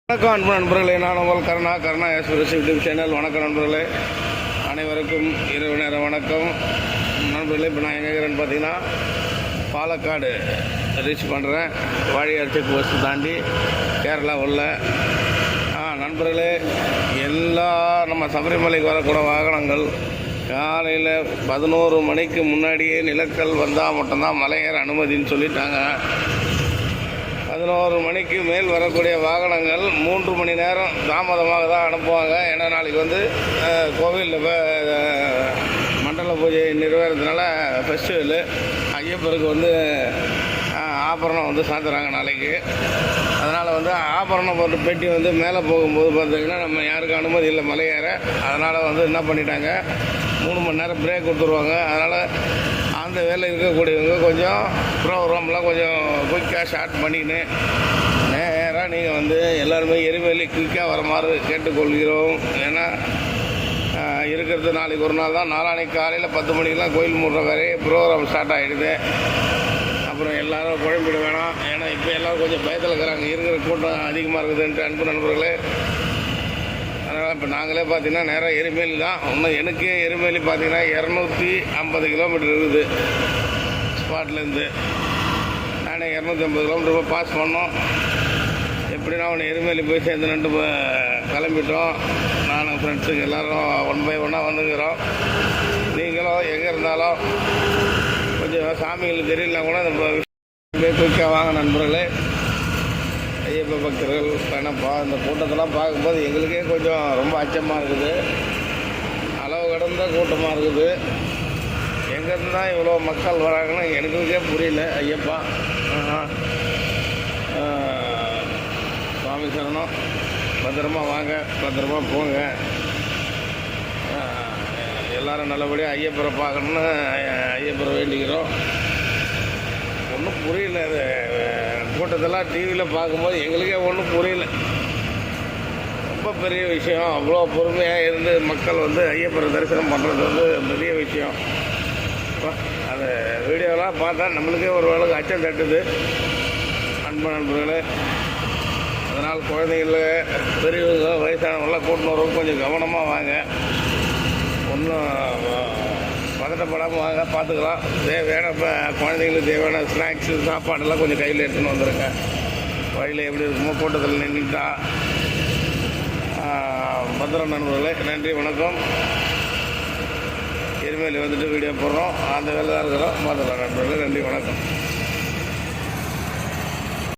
வணக்கம் அன்பு நண்பர்களே, நான் உங்கள் கருணா எக்ஸ்பிரஸ் யூடியூப் சேனல். வணக்கம் நண்பர்களே, அனைவருக்கும் இரவு நேர வணக்கம் நண்பர்களே. இப்போ நான் எங்கே இருக்கிறேன்னு பார்த்தீங்கன்னா பாலக்காடு ரீச் பண்ணுறேன். வாழியார் செக் போஸ்ட் தாண்டி கேரளா உள்ள நண்பர்களே, எல்லா நம்ம சபரிமலைக்கு வரக்கூட வாகனங்கள் காலையில் 11 மணிக்கு முன்னாடியே நிலக்கல் வந்தால் மட்டும்தான் மலையேற அனுமதின்னு சொல்லிட்டாங்க. 11 மணிக்கு மேல் வரக்கூடிய வாகனங்கள் 3 மணி நேரம் தாமதமாக தான் அனுப்புவாங்க. ஏன்னா நாளைக்கு கோவிலில் மண்டல பூஜை நிறைவேறதுனால ஃபெஸ்டிவலு ஐயப்பருக்கு ஆபரணம் சாத்துறாங்க நாளைக்கு. அதனால் ஆபரணம் போட்டு பெட்டி மேலே போகும்போது பார்த்திங்கன்னா நம்ம யாருக்கும் அனுமதி இல்லை மலையேற. அதனால் என்ன பண்ணிட்டாங்க, 3 மணி நேரம் பிரேக் கொடுத்துருவாங்க. அதனால் அந்த வேலை இருக்கக்கூடியவங்க கொஞ்சம் ப்ரோக்ராம்லாம் கொஞ்சம் குயிக்காக ஸ்டார்ட் பண்ணிக்கின்னு நேராக நீங்கள் எல்லாருமே எரிமேலி குயிக்காக வர மாதிரி கேட்டுக்கொள்கிறோம். ஏன்னா இருக்கிறது நாளைக்கு ஒரு நாள் தான். நாளான்னைக்கு காலையில் 10 மணிக்கெலாம் கோயில் மூடுற வரை ப்ரோக்ராம் ஸ்டார்ட் ஆகிடுது. அப்புறம் எல்லோரும் குழம்பிட வேணாம். ஏன்னா இப்போ எல்லோரும் கொஞ்சம் பயத்தில் இருக்கிறாங்க, இருக்கிற கூட்டம் அதிகமாக இருக்குதுன்ட்டு அன்பு நண்பர்களே. அதனால் இப்போ நாங்களே பார்த்தீங்கன்னா நேராக எரிமேலி தான். இன்னும் எனக்கு எரிமேலி பார்த்தீங்கன்னா 250 கிலோமீட்டர் இருக்குது ஸ்பாட்லேருந்து. நானே 250 கிலோமீட்டர் பாஸ் பண்ணோம். எப்படின்னா எரிமேலி போய் சேர்ந்து கிளம்பிட்டோம். நானும் ஃப்ரெண்ட்ஸுங்க எல்லோரும் 1 by 1 வந்துக்கிறோம். நீங்களும் எங்கே இருந்தாலும் கொஞ்சம் சாமிகளுக்கு தெரியலனா கூட இந்த குயிக்காக வாங்க நண்பர்களே. ஐயப்ப பக்தர்கள் கணப்பா இந்த கூட்டத்தெல்லாம் பார்க்கும்போது எங்களுக்கே கொஞ்சம் ரொம்ப அச்சமாக இருக்குது. அளவு கடந்த கூட்டமாக இருக்குது. எங்கேருந்து தான் இவ்வளோ மக்கள் வராங்கன்னு எனக்குக்கே புரியல. ஐயப்பா சுவாமி சரணம். பத்திரமா வாங்க, பத்திரமா போங்க. எல்லோரும் நல்லபடியாக ஐயப்பரை பார்க்கணுன்னு ஐயப்பரை வேண்டிக்கிறோம். ஒன்றும் புரியல, அது கூட்டத்தெல்லாம் டிவியில் பார்க்கும்போது எங்களுக்கே ஒன்றும் புரியல. ரொம்ப பெரிய விஷயம். அவ்வளோ பொறுமையாக இருந்து மக்கள் ஐயப்பரை தரிசனம் பண்ணுறது பெரிய விஷயம். அந்த வீடியோலாம் பார்த்தா நம்மளுக்கே ஒரு வேளைக்கு அச்சம் தட்டுது அன்பு நண்பர்களே. அதனால் குழந்தைங்கள பெரியவங்க வயசானவங்களாம் கூட்டின்னு வரவங்க கொஞ்சம் கவனமாக வாங்க. ஒன்றும் பதட்டப்படாமல் வாங்க, பார்த்துக்கலாம். தேவையான குழந்தைங்களுக்கு தேவையான ஸ்நாக்ஸு சாப்பாடெல்லாம் கொஞ்சம் கையில் எடுத்துன்னு வந்துடுங்க. வழியில் எப்படி இருக்குமோ கூட்டத்தில் நின்றுட்டா. பத்திரம் நண்பர்களே, நன்றி வணக்கம். எரிமேலி வீடியோ போடுறோம், அந்த வேலை தான் இருக்கிறோம். பார்த்துக்கலாம் நண்பர்களே, நன்றி வணக்கம்.